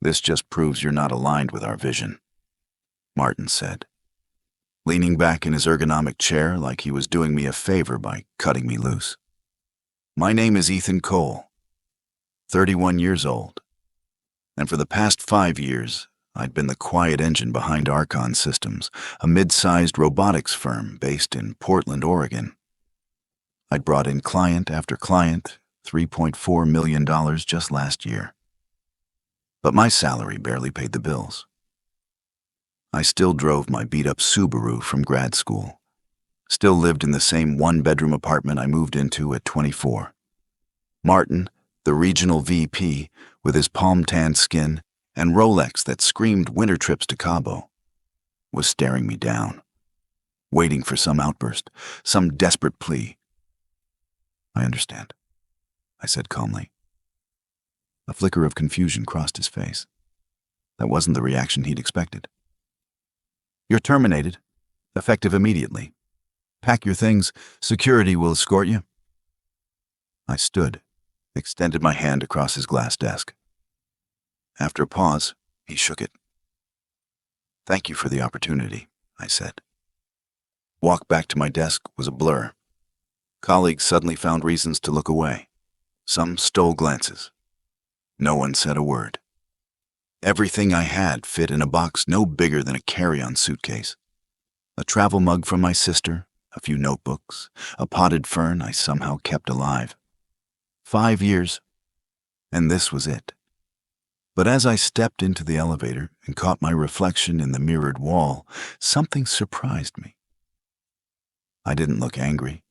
"This just proves you're not aligned with our vision," Martin said, leaning back in his ergonomic chair like he was doing me a favor by cutting me loose. "My name is Ethan Cole, 31 years old, and for the past 5 years, I'd been the quiet engine behind Archon Systems, a mid-sized robotics firm based in Portland, Oregon. I'd brought in client after client, $3.4 million just last year. But my salary barely paid the bills. I still drove my beat-up Subaru from grad school, still lived in the same one-bedroom apartment I moved into at 24. Martin, the regional VP, with his palm-tanned skin and Rolex that screamed winter trips to Cabo, was staring me down, waiting for some outburst, some desperate plea. "I understand," I said calmly. A flicker of confusion crossed his face. That wasn't the reaction he'd expected. "You're terminated, effective immediately. Pack your things. Security will escort you." I stood, extended my hand across his glass desk. After a pause, he shook it. "Thank you for the opportunity," I said. Walk back to my desk was a blur. Colleagues suddenly found reasons to look away. Some stole glances. No one said a word. Everything I had fit in a box no bigger than a carry-on suitcase. A travel mug from my sister, a few notebooks, a potted fern I somehow kept alive. 5 years, and this was it. But as I stepped into the elevator and caught my reflection in the mirrored wall, something surprised me. I didn't look angry.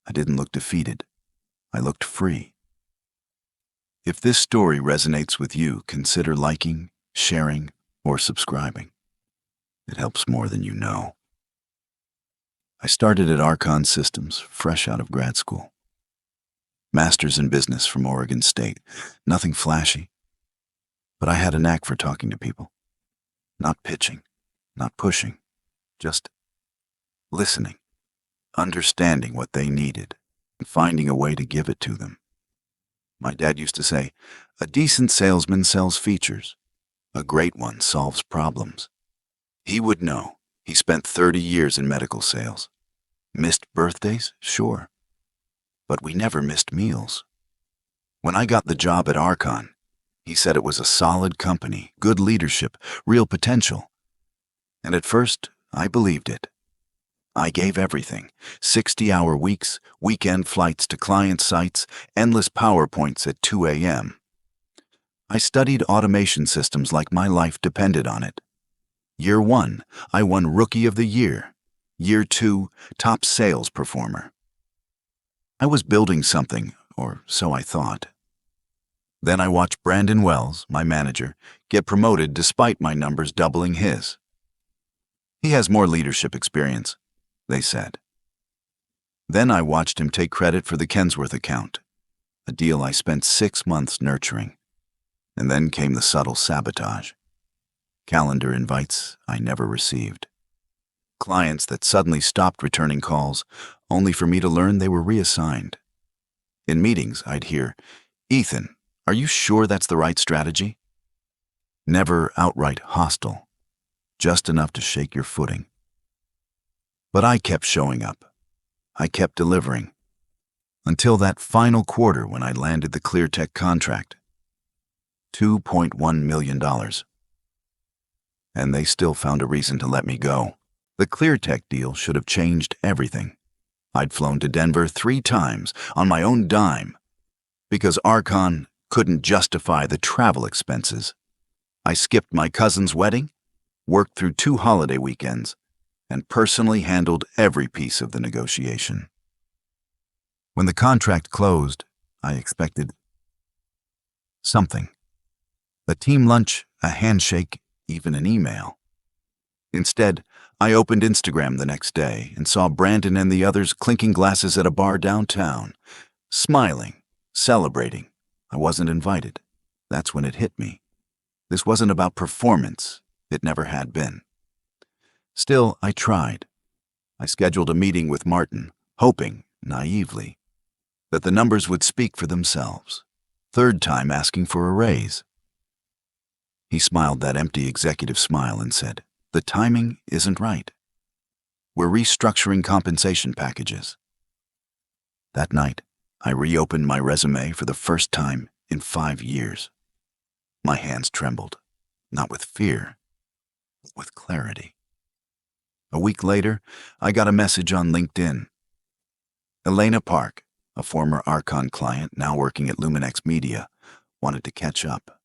I didn't look defeated. I looked free. If this story resonates with you, consider liking, sharing, or subscribing. It helps more than you know. I started at Archon Systems, fresh out of grad school. Master's in business from Oregon State. Nothing flashy. But I had a knack for talking to people. Not pitching, not pushing, just listening, understanding what they needed, and finding a way to give it to them. My dad used to say, "A decent salesman sells features. A great one solves problems." He would know. He spent 30 years in medical sales. Missed birthdays? Sure. But we never missed meals. When I got the job at Archon, he said it was a solid company, good leadership, real potential. And at first, I believed it. I gave everything: 60-hour weeks, weekend flights to client sites, endless PowerPoints at 2 a.m. I studied automation systems like my life depended on it. Year 1, I won Rookie of the Year. Year 2, top sales performer. I was building something, or so I thought. Then I watched Brandon Wells, my manager, get promoted despite my numbers doubling his. "He has more leadership experience," they said. Then I watched him take credit for the Kensworth account, a deal I spent 6 months nurturing. And then came the subtle sabotage. Calendar invites I never received. Clients that suddenly stopped returning calls, only for me to learn they were reassigned. In meetings, I'd hear, "Ethan, are you sure that's the right strategy?" Never outright hostile, just enough to shake your footing. But I kept showing up. I kept delivering. Until that final quarter when I landed the ClearTech contract. $2.1 million. And they still found a reason to let me go. The ClearTech deal should have changed everything. I'd flown to Denver 3 times on my own dime because Archon couldn't justify the travel expenses. I skipped my cousin's wedding, worked through 2 holiday weekends, and personally handled every piece of the negotiation. When the contract closed, I expected something. A team lunch, a handshake, even an email. Instead, I opened Instagram the next day and saw Brandon and the others clinking glasses at a bar downtown, smiling, celebrating. I wasn't invited. That's when it hit me. This wasn't about performance. It never had been. Still, I tried. I scheduled a meeting with Martin, hoping, naively, that the numbers would speak for themselves. 3rd time asking for a raise. He smiled that empty executive smile and said, "The timing isn't right. We're restructuring compensation packages." That night, I reopened my resume for the first time in 5 years. My hands trembled, not with fear, but with clarity. A week later, I got a message on LinkedIn. Elena Park, a former Archon client now working at Luminex Media, wanted to catch up.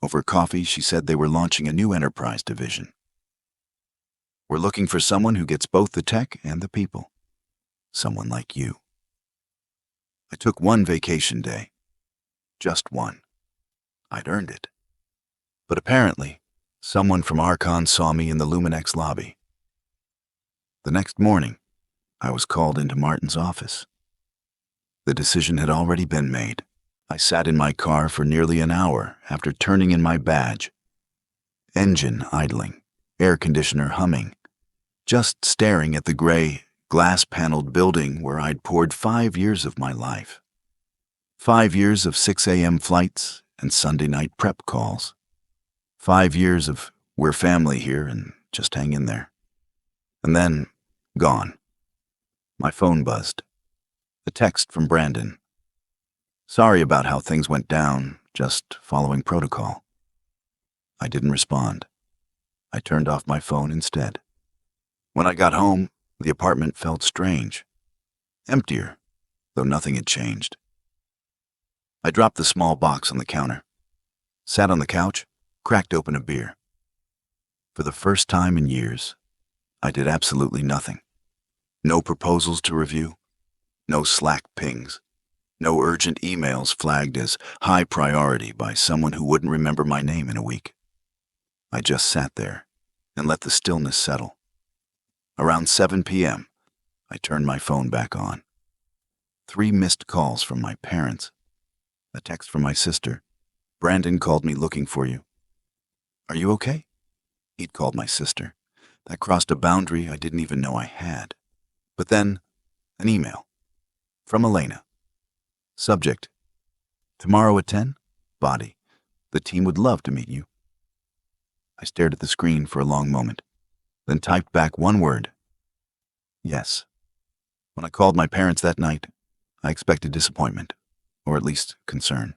Over coffee, she said they were launching a new enterprise division. "We're looking for someone who gets both the tech and the people. Someone like you." I took one vacation day. Just one. I'd earned it. But apparently, someone from Archon saw me in the Luminex lobby. The next morning, I was called into Martin's office. The decision had already been made. I sat in my car for nearly an hour after turning in my badge. Engine idling, air conditioner humming, just staring at the gray, glass-paneled building where I'd poured 5 years of my life. 5 years of 6 a.m. flights and Sunday night prep calls. 5 years of "we're family here and just hang in there." And then, gone. My phone buzzed. A text from Brandon. "Sorry about how things went down, just following protocol." I didn't respond. I turned off my phone instead. When I got home, the apartment felt strange. Emptier, though nothing had changed. I dropped the small box on the counter, sat on the couch, cracked open a beer. For the first time in years, I did absolutely nothing. No proposals to review, no Slack pings, no urgent emails flagged as high priority by someone who wouldn't remember my name in a week. I just sat there and let the stillness settle. Around 7 p.m., I turned my phone back on. 3 missed calls from my parents. A text from my sister. "Brandon called me looking for you." "Are you okay?" He'd called my sister. That crossed a boundary I didn't even know I had. But then, an email. From Elena. Subject: "Tomorrow at 10? Body. The team would love to meet you." I stared at the screen for a long moment, then typed back one word. Yes. When I called my parents that night, I expected disappointment, or at least concern.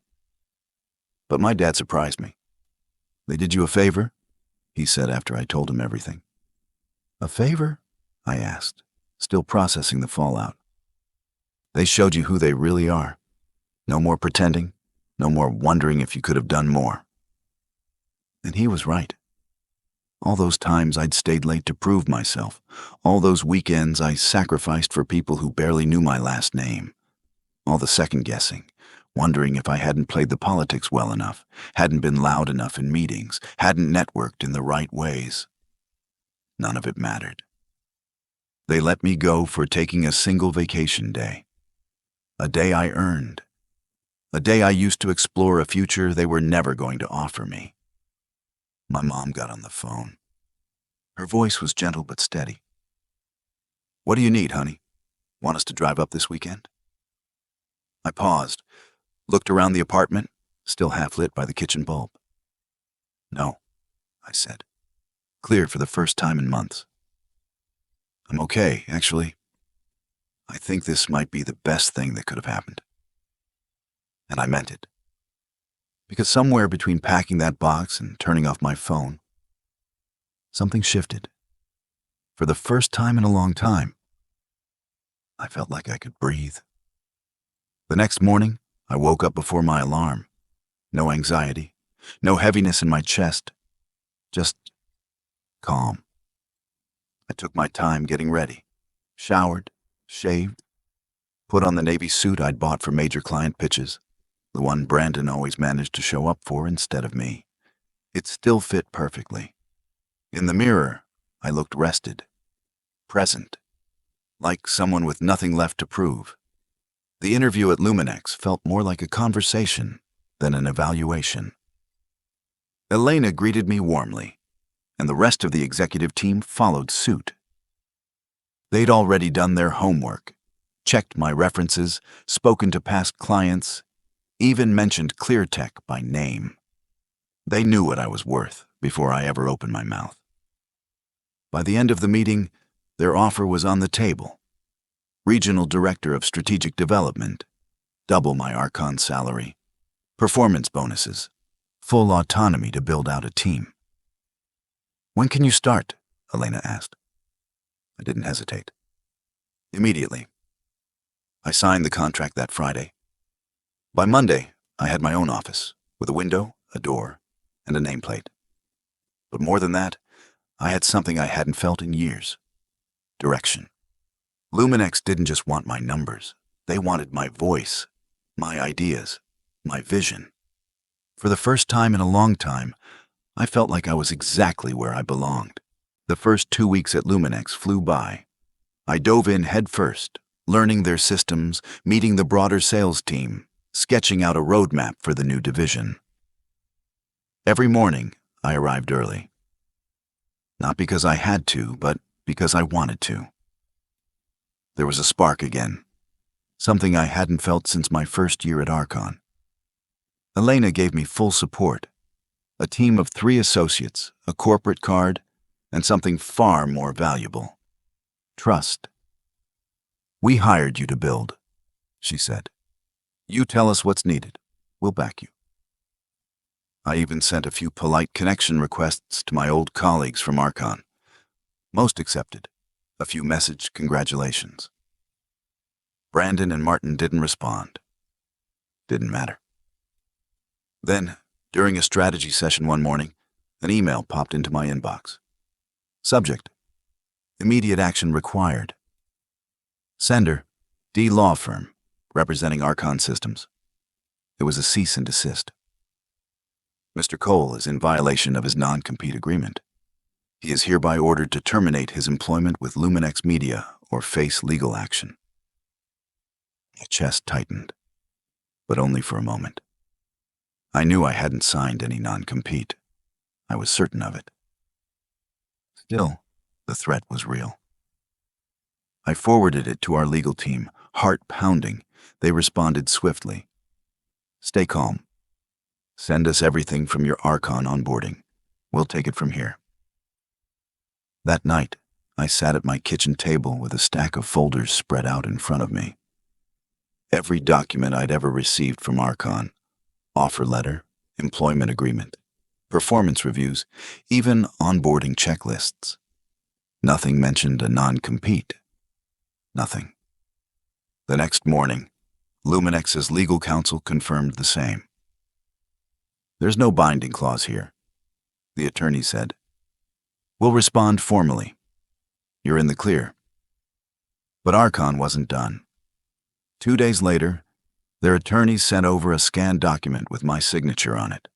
But my dad surprised me. "They did you a favor?" he said after I told him everything. "A favor?" I asked, still processing the fallout. "They showed you who they really are. No more pretending, no more wondering if you could have done more." And he was right. All those times I'd stayed late to prove myself, all those weekends I sacrificed for people who barely knew my last name, all the second-guessing, wondering if I hadn't played the politics well enough, hadn't been loud enough in meetings, hadn't networked in the right ways. None of it mattered. They let me go for taking a single vacation day. A day I earned. A day I used to explore a future they were never going to offer me. My mom got on the phone. Her voice was gentle but steady. "What do you need, honey? Want us to drive up this weekend?" I paused, looked around the apartment, still half lit by the kitchen bulb. "No," I said, clear for the first time in months. "I'm okay, actually. I think this might be the best thing that could have happened." And I meant it. Because somewhere between packing that box and turning off my phone, something shifted. For the first time in a long time, I felt like I could breathe. The next morning, I woke up before my alarm. No anxiety, no heaviness in my chest, just calm. I took my time getting ready, showered, shaved, put on the navy suit I'd bought for major client pitches, the one Brandon always managed to show up for instead of me. It still fit perfectly. In the mirror, I looked rested, present, like someone with nothing left to prove. The interview at Luminex felt more like a conversation than an evaluation. Elena greeted me warmly, and the rest of the executive team followed suit. They'd already done their homework, checked my references, spoken to past clients, even mentioned ClearTech by name. They knew what I was worth before I ever opened my mouth. By the end of the meeting, their offer was on the table. Regional Director of Strategic Development, double my Archon salary, performance bonuses, full autonomy to build out a team. "When can you start?" Elena asked. I didn't hesitate. "Immediately." I signed the contract that Friday. By Monday, I had my own office, with a window, a door, and a nameplate. But more than that, I had something I hadn't felt in years: direction. Luminex didn't just want my numbers. They wanted my voice, my ideas, my vision. For the first time in a long time, I felt like I was exactly where I belonged. The first 2 weeks at Luminex flew by. I dove in head first, learning their systems, meeting the broader sales team, sketching out a roadmap for the new division. Every morning, I arrived early. Not because I had to, but because I wanted to. There was a spark again, something I hadn't felt since my first year at Archon. Elena gave me full support, a team of 3 associates, a corporate card, and something far more valuable: trust. "We hired you to build," she said. "You tell us what's needed. We'll back you." I even sent a few polite connection requests to my old colleagues from Archon. Most accepted. A few messaged congratulations. Brandon and Martin didn't respond. Didn't matter. Then, during a strategy session one morning, an email popped into my inbox. Subject: immediate action required. Sender: D Law Firm, representing Archon Systems. It was a cease and desist. Mr. Cole is in violation of his non-compete agreement. He is hereby ordered to terminate his employment with Luminex Media or face legal action. My chest tightened, but only for a moment. I knew I hadn't signed any non-compete. I was certain of it. Still, the threat was real. I forwarded it to our legal team, heart pounding. They responded swiftly. "Stay calm. Send us everything from your Archon onboarding. We'll take it from here." That night, I sat at my kitchen table with a stack of folders spread out in front of me. Every document I'd ever received from Archon: offer letter, employment agreement, performance reviews, even onboarding checklists. Nothing mentioned a non-compete. Nothing. The next morning, Luminex's legal counsel confirmed the same. "There's no binding clause here," the attorney said. "We'll respond formally. You're in the clear." But Archon wasn't done. 2 days later, their attorneys sent over a scanned document with my signature on it.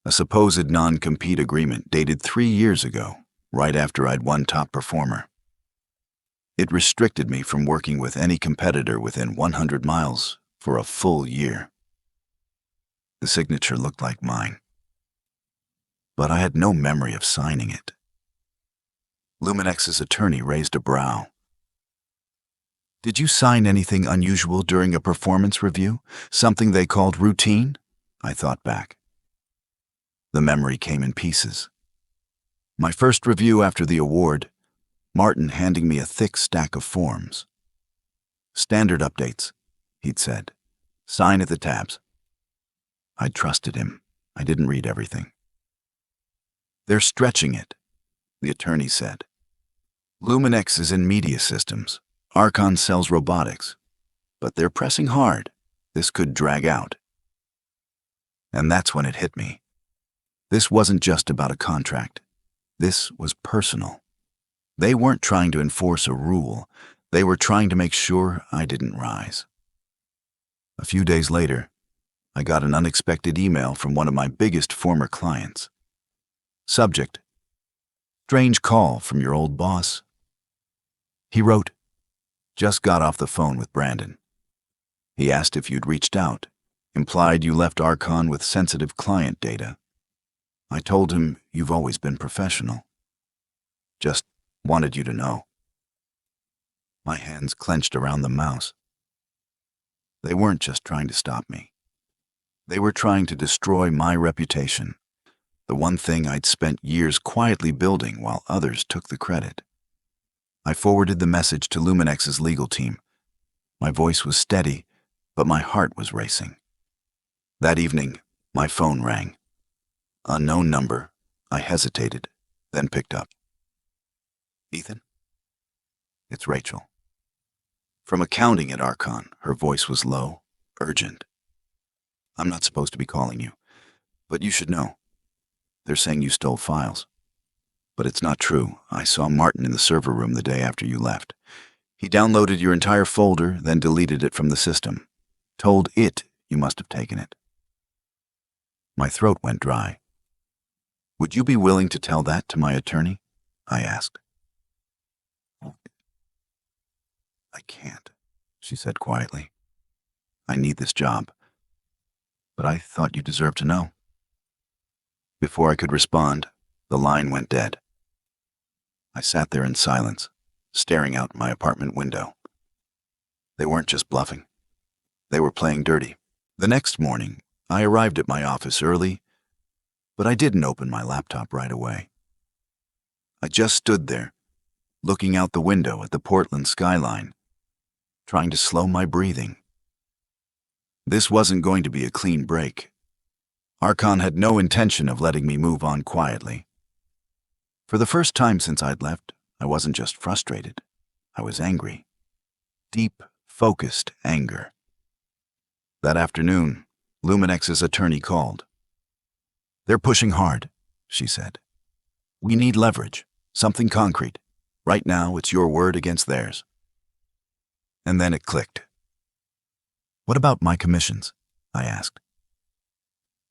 A supposed non-compete agreement dated 3 years ago, right after I'd won Top Performer. It restricted me from working with any competitor within 100 miles for a full year. The signature looked like mine, but I had no memory of signing it. Luminex's attorney raised a brow. "Did you sign anything unusual during a performance review? Something they called routine?" I thought back. The memory came in pieces. My first review after the award, Martin handing me a thick stack of forms. "Standard updates," he'd said. "Sign at the tabs." I trusted him. I didn't read everything. "They're stretching it," the attorney said. "Luminex is in media systems. Archon sells robotics. But they're pressing hard. This could drag out." And that's when it hit me. This wasn't just about a contract. This was personal. They weren't trying to enforce a rule. They were trying to make sure I didn't rise. A few days later, I got an unexpected email from one of my biggest former clients. Subject: strange call from your old boss. He wrote, "Just got off the phone with Brandon. He asked if you'd reached out, implied you left Archon with sensitive client data. I told him you've always been professional. Just wanted you to know." My hands clenched around the mouse. They weren't just trying to stop me. They were trying to destroy my reputation, the one thing I'd spent years quietly building while others took the credit. I forwarded the message to Luminex's legal team. My voice was steady, but my heart was racing. That evening, my phone rang. Unknown number. I hesitated, then picked up. Ethan? It's Rachel. From accounting at Archon, her voice was low, urgent. I'm not supposed to be calling you, but you should know. They're saying you stole files. But it's not true. I saw Martin in the server room the day after you left. He downloaded your entire folder, then deleted it from the system. Told it you must have taken it. My throat went dry. Would you be willing to tell that to my attorney? I asked. I can't, she said quietly. I need this job. But I thought you deserved to know. Before I could respond, the line went dead. I sat there in silence, staring out my apartment window. They weren't just bluffing. They were playing dirty. The next morning, I arrived at my office early, but I didn't open my laptop right away. I just stood there, looking out the window at the Portland skyline, trying to slow my breathing. This wasn't going to be a clean break. Archon had no intention of letting me move on quietly. For the first time since I'd left, I wasn't just frustrated. I was angry. Deep, focused anger. That afternoon, Luminex's attorney called. They're pushing hard, she said. We need leverage, something concrete. Right now, it's your word against theirs. And then it clicked. What about my commissions? I asked.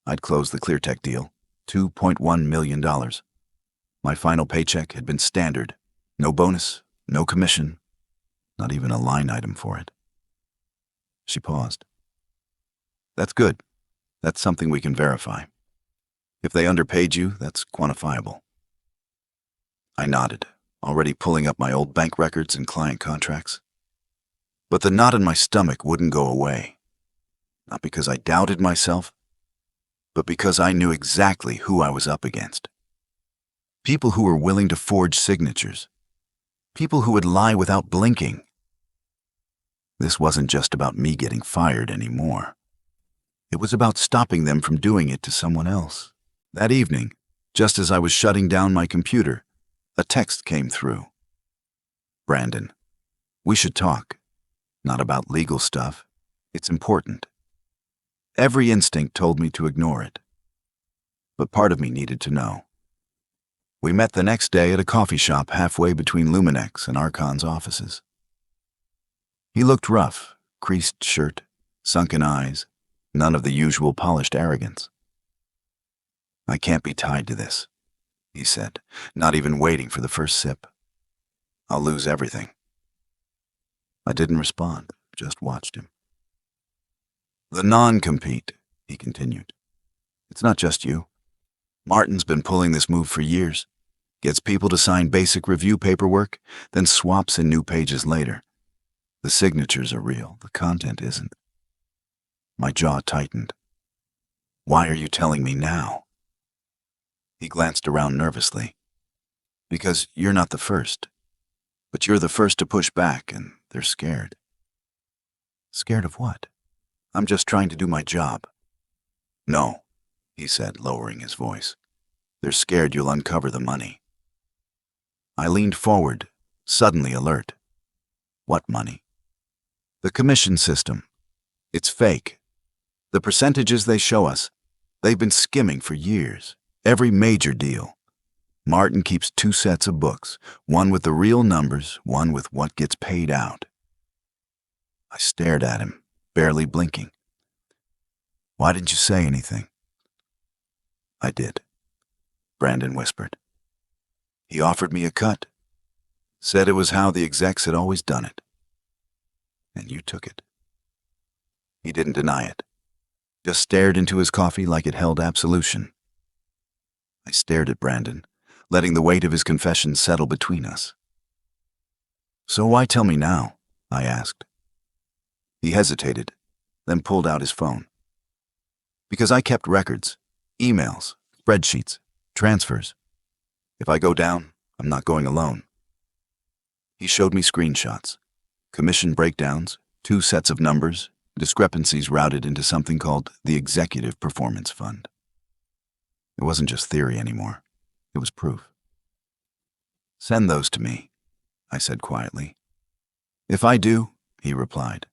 I'd closed the ClearTech deal, $2.1 million. My final paycheck had been standard. No bonus, no commission, not even a line item for it. She paused. That's good. That's something we can verify. If they underpaid you, that's quantifiable. I nodded, already pulling up my old bank records and client contracts. But the knot in my stomach wouldn't go away. Not because I doubted myself, but because I knew exactly who I was up against. People who were willing to forge signatures. People who would lie without blinking. This wasn't just about me getting fired anymore. It was about stopping them from doing it to someone else. That evening, just as I was shutting down my computer, a text came through. Brandon, we should talk. Not about legal stuff. It's important. Every instinct told me to ignore it. But part of me needed to know. We met the next day at a coffee shop halfway between Luminex and Archon's offices. He looked rough, creased shirt, sunken eyes, none of the usual polished arrogance. I can't be tied to this, he said, not even waiting for the first sip. I'll lose everything. I didn't respond, just watched him. The non-compete, he continued. It's not just you. Martin's been pulling this move for years. Gets people to sign basic review paperwork, then swaps in new pages later. The signatures are real, the content isn't. My jaw tightened. Why are you telling me now? He glanced around nervously. Because you're not the first. But you're the first to push back, and they're scared. Scared of what? I'm just trying to do my job. No, he said, lowering his voice. They're scared you'll uncover the money. I leaned forward, suddenly alert. What money? The commission system. It's fake. The percentages they show us, they've been skimming for years. Every major deal. Martin keeps 2 sets of books, one with the real numbers, one with what gets paid out. I stared at him, barely blinking. Why didn't you say anything? I did, Brandon whispered. He offered me a cut. Said it was how the execs had always done it. And you took it. He didn't deny it. Just stared into his coffee like it held absolution. I stared at Brandon, letting the weight of his confession settle between us. So why tell me now? I asked. He hesitated, then pulled out his phone. Because I kept records, emails, spreadsheets, transfers. If I go down, I'm not going alone. He showed me screenshots, commission breakdowns, 2 sets of numbers, discrepancies routed into something called the Executive Performance Fund. It wasn't just theory anymore. It was proof. "Send those to me," I said quietly. "If I do," he replied,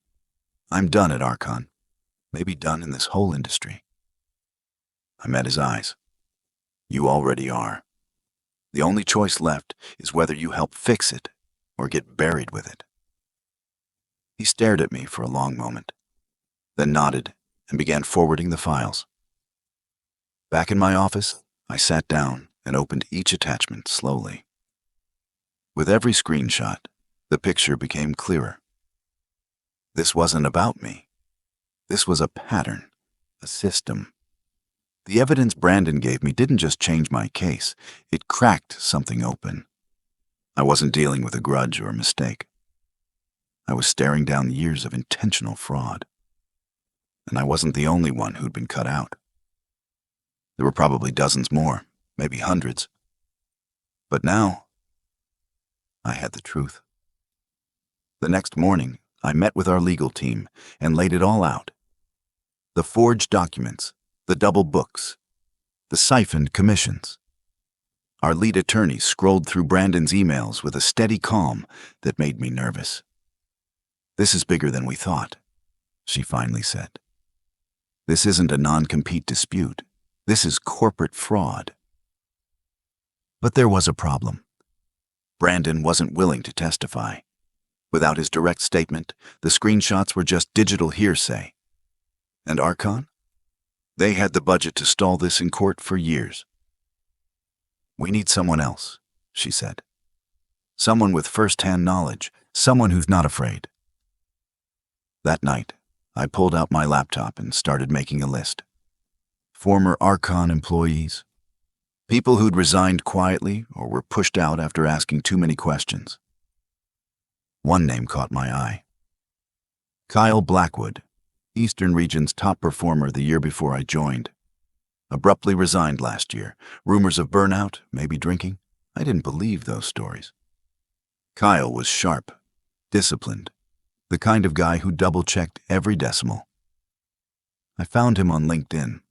"I'm done at Archon. Maybe done in this whole industry." I met his eyes. "You already are. The only choice left is whether you help fix it or get buried with it." He stared at me for a long moment, then nodded and began forwarding the files. Back in my office, I sat down and opened each attachment slowly. With every screenshot, the picture became clearer. This wasn't about me. This was a pattern, a system. The evidence Brandon gave me didn't just change my case, it cracked something open. I wasn't dealing with a grudge or a mistake. I was staring down years of intentional fraud. And I wasn't the only one who'd been cut out. There were probably dozens more, maybe hundreds. But now, I had the truth. The next morning, I met with our legal team and laid it all out. The forged documents, the double books, the siphoned commissions. Our lead attorney scrolled through Brandon's emails with a steady calm that made me nervous. "This is bigger than we thought," she finally said. "This isn't a non-compete dispute. This is corporate fraud." But there was a problem. Brandon wasn't willing to testify. Without his direct statement, the screenshots were just digital hearsay. And Archon? They had the budget to stall this in court for years. "We need someone else," she said. "Someone with first-hand knowledge, someone who's not afraid." That night, I pulled out my laptop and started making a list. Former Archon employees, people who'd resigned quietly or were pushed out after asking too many questions. One name caught my eye. Kyle Blackwood, Eastern Region's top performer the year before I joined. Abruptly resigned last year. Rumors of burnout, maybe drinking. I didn't believe those stories. Kyle was sharp, disciplined, the kind of guy who double-checked every decimal. I found him on LinkedIn,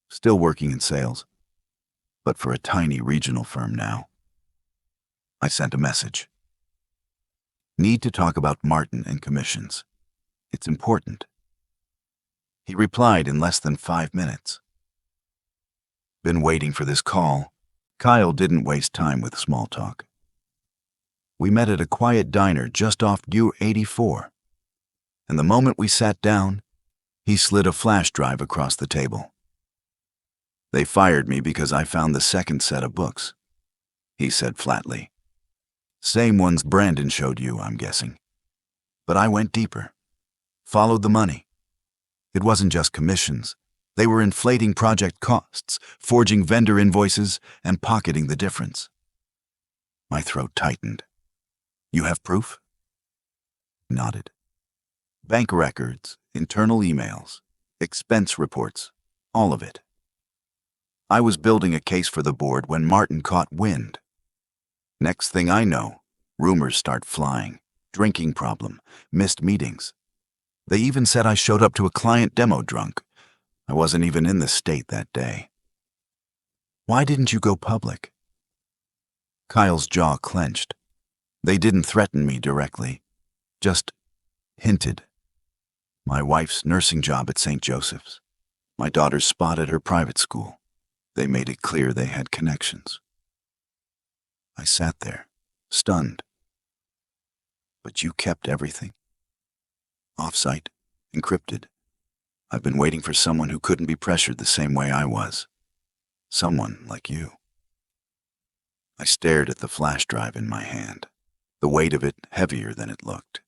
still working in sales, but for a tiny regional firm now. I sent a message. "Need to talk about Martin and commissions. It's important." He replied in less than 5 minutes. Been waiting for this call. Kyle didn't waste time with small talk. We met at a quiet diner just off U-84, and the moment we sat down, he slid a flash drive across the table. "They fired me because I found the second set of books," he said flatly. "Same ones Brandon showed you, I'm guessing. But I went deeper, followed the money. It wasn't just commissions. They were inflating project costs, forging vendor invoices, and pocketing the difference." My throat tightened. "You have proof?" He nodded. "Bank records, internal emails, expense reports, all of it." I was building a case for the board when Martin caught wind. Next thing I know, rumors start flying. Drinking problem, missed meetings. They even said I showed up to a client demo drunk. I wasn't even in the state that day. "Why didn't you go public?" Kyle's jaw clenched. They didn't threaten me directly, just hinted. My wife's nursing job at St. Joseph's, my daughter's spot at her private school. They made it clear they had connections. I sat there, stunned. "But you kept everything? Off-site, encrypted. I've been waiting for someone who couldn't be pressured the same way I was. Someone like you." I stared at the flash drive in my hand, the weight of it heavier than it looked.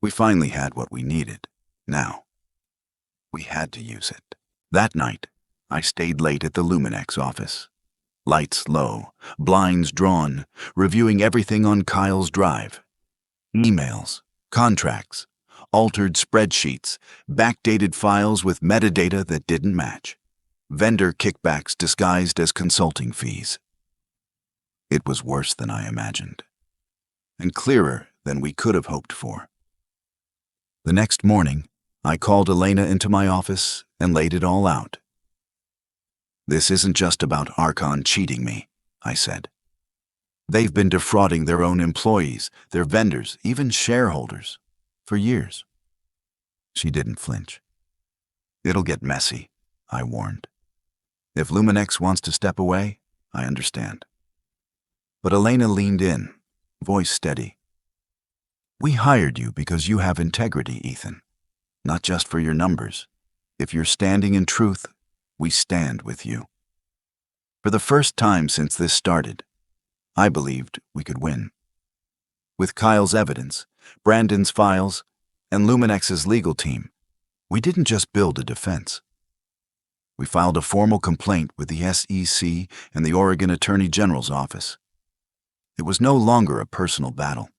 We finally had what we needed. Now, we had to use it. That night, I stayed late at the Luminex office. Lights low, blinds drawn, reviewing everything on Kyle's drive. Emails, contracts, altered spreadsheets, backdated files with metadata that didn't match, vendor kickbacks disguised as consulting fees. It was worse than I imagined, and clearer than we could have hoped for. The next morning, I called Elena into my office and laid it all out. "This isn't just about Archon cheating me," I said. "They've been defrauding their own employees, their vendors, even shareholders, for years." She didn't flinch. "It'll get messy," I warned. "If Luminex wants to step away, I understand." But Elena leaned in, voice steady. "We hired you because you have integrity, Ethan, not just for your numbers. If you're standing in truth, we stand with you." For the first time since this started, I believed we could win. With Kyle's evidence, Brandon's files, and Luminex's legal team, we didn't just build a defense. We filed a formal complaint with the SEC and the Oregon Attorney General's office. It was no longer a personal battle.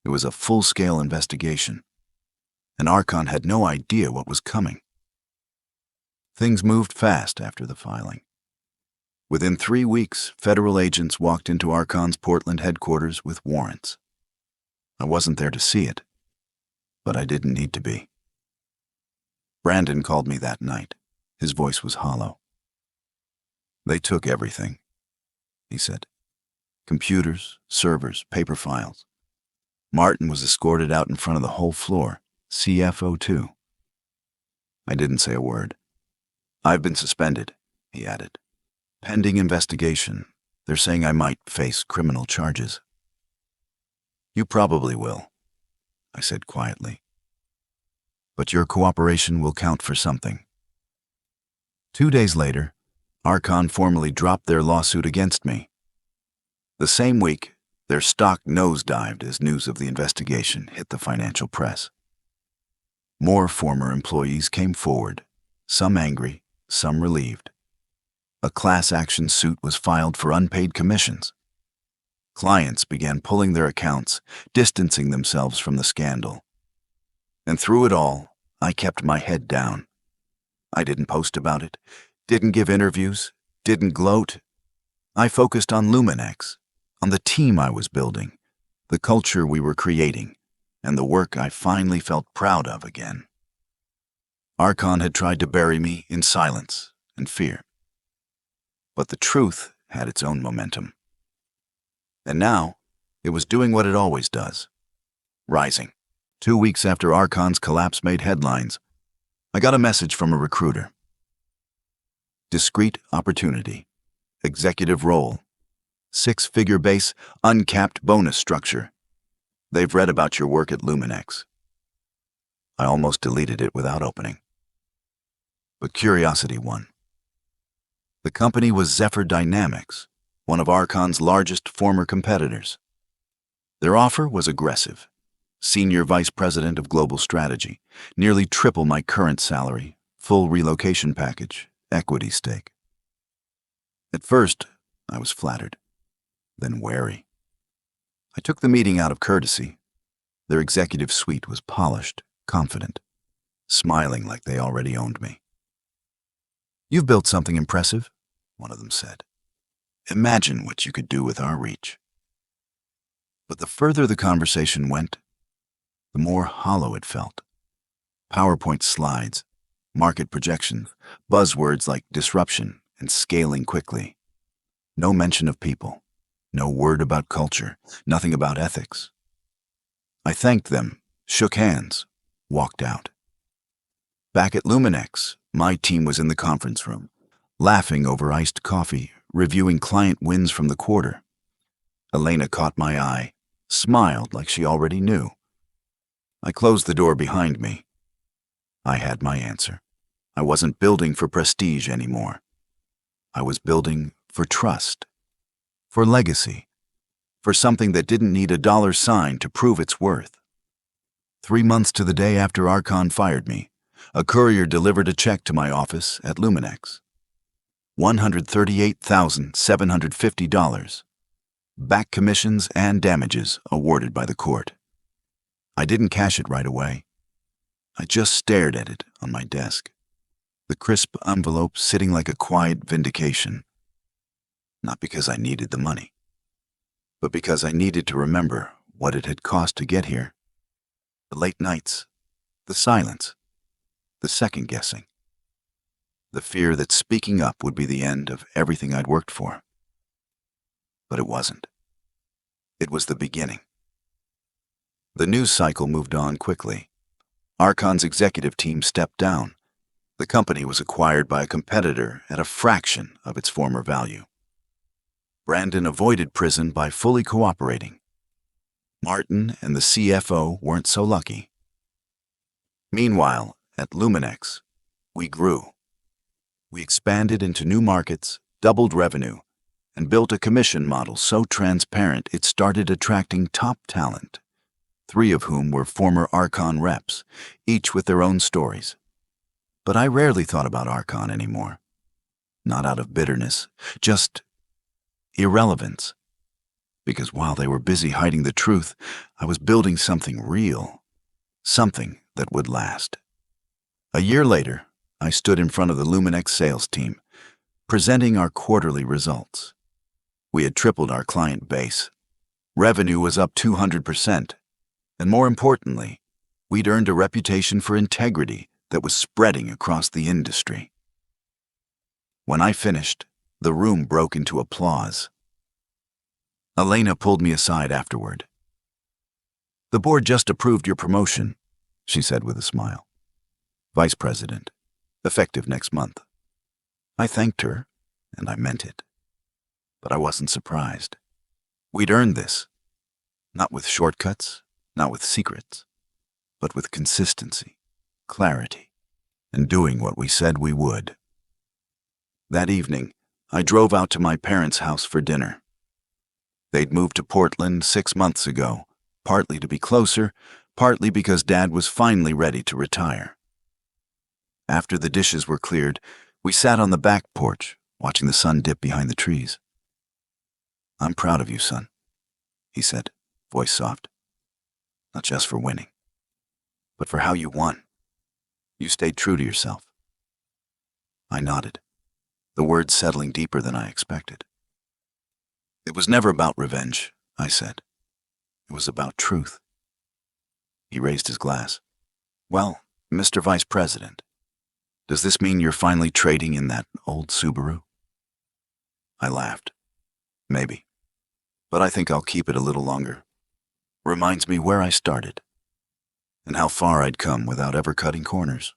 It was a full-scale investigation, and Archon had no idea what was coming. Things moved fast after the filing. Within 3 weeks, federal agents walked into Archon's Portland headquarters with warrants. I wasn't there to see it, but I didn't need to be. Brandon called me that night. His voice was hollow. "They took everything," he said. "Computers, servers, paper files. Martin was escorted out in front of the whole floor, CFO too." I didn't say a word. "I've been suspended," he added. "Pending investigation. They're saying I might face criminal charges." "You probably will," I said quietly. "But your cooperation will count for something." 2 days later, Archon formally dropped their lawsuit against me. The same week, their stock nosedived as news of the investigation hit the financial press. More former employees came forward, some angry, some relieved. A class action suit was filed for unpaid commissions. Clients began pulling their accounts, distancing themselves from the scandal. And through it all, I kept my head down. I didn't post about it, didn't give interviews, didn't gloat. I focused on Luminex, on the team I was building, the culture we were creating, and the work I finally felt proud of again. Archon had tried to bury me in silence and fear. But the truth had its own momentum. And now, it was doing what it always does, rising. 2 weeks after Archon's collapse made headlines, I got a message from a recruiter. "Discrete opportunity, executive role, 6-figure base, uncapped bonus structure. They've read about your work at Luminex." I almost deleted it without opening. But curiosity won. The company was Zephyr Dynamics, one of Archon's largest former competitors. Their offer was aggressive. Senior Vice President of Global Strategy, nearly triple my current salary, full relocation package, equity stake. At first, I was flattered, then wary. I took the meeting out of courtesy. Their executive suite was polished, confident, smiling like they already owned me. "You've built something impressive," one of them said. "Imagine what you could do with our reach." But the further the conversation went, the more hollow it felt. PowerPoint slides, market projections, buzzwords like disruption and scaling quickly. No mention of people, no word about culture, nothing about ethics. I thanked them, shook hands, walked out. Back at Luminex, my team was in the conference room, laughing over iced coffee, reviewing client wins from the quarter. Elena caught my eye, smiled like she already knew. I closed the door behind me. I had my answer. I wasn't building for prestige anymore. I was building for trust, for legacy, for something that didn't need a dollar sign to prove its worth. 3 months to the day after Archon fired me, a courier delivered a check to my office at Luminex. $138,750. Back commissions and damages awarded by the court. I didn't cash it right away. I just stared at it on my desk, the crisp envelope sitting like a quiet vindication. Not because I needed the money, but because I needed to remember what it had cost to get here. The late nights, the silence, the second guessing, the fear that speaking up would be the end of everything I'd worked for. But it wasn't. It was the beginning. The news cycle moved on quickly. Archon's executive team stepped down. The company was acquired by a competitor at a fraction of its former value. Brandon avoided prison by fully cooperating. Martin and the CFO weren't so lucky. Meanwhile, at Luminex, we grew. We expanded into new markets, doubled revenue, and built a commission model so transparent it started attracting top talent, 3 of whom were former Archon reps, each with their own stories. But I rarely thought about Archon anymore. Not out of bitterness, just irrelevance. Because while they were busy hiding the truth, I was building something real, something that would last. A year later, I stood in front of the Luminex sales team, presenting our quarterly results. We had tripled our client base. Revenue was up 200%. And more importantly, we'd earned a reputation for integrity that was spreading across the industry. When I finished, the room broke into applause. Elena pulled me aside afterward. "The board just approved your promotion," she said with a smile. "Vice President, effective next month." I thanked her, and I meant it. But I wasn't surprised. We'd earned this, not with shortcuts, not with secrets, but with consistency, clarity, and doing what we said we would. That evening, I drove out to my parents' house for dinner. They'd moved to Portland 6 months ago, partly to be closer, partly because Dad was finally ready to retire. After the dishes were cleared, we sat on the back porch, watching the sun dip behind the trees. "I'm proud of you, son," he said, voice soft. "Not just for winning, but for how you won. You stayed true to yourself." I nodded, the words settling deeper than I expected. "It was never about revenge," I said. "It was about truth." He raised his glass. "Well, Mr. Vice President, does this mean you're finally trading in that old Subaru?" I laughed. "Maybe. But I think I'll keep it a little longer. Reminds me where I started, and how far I'd come without ever cutting corners."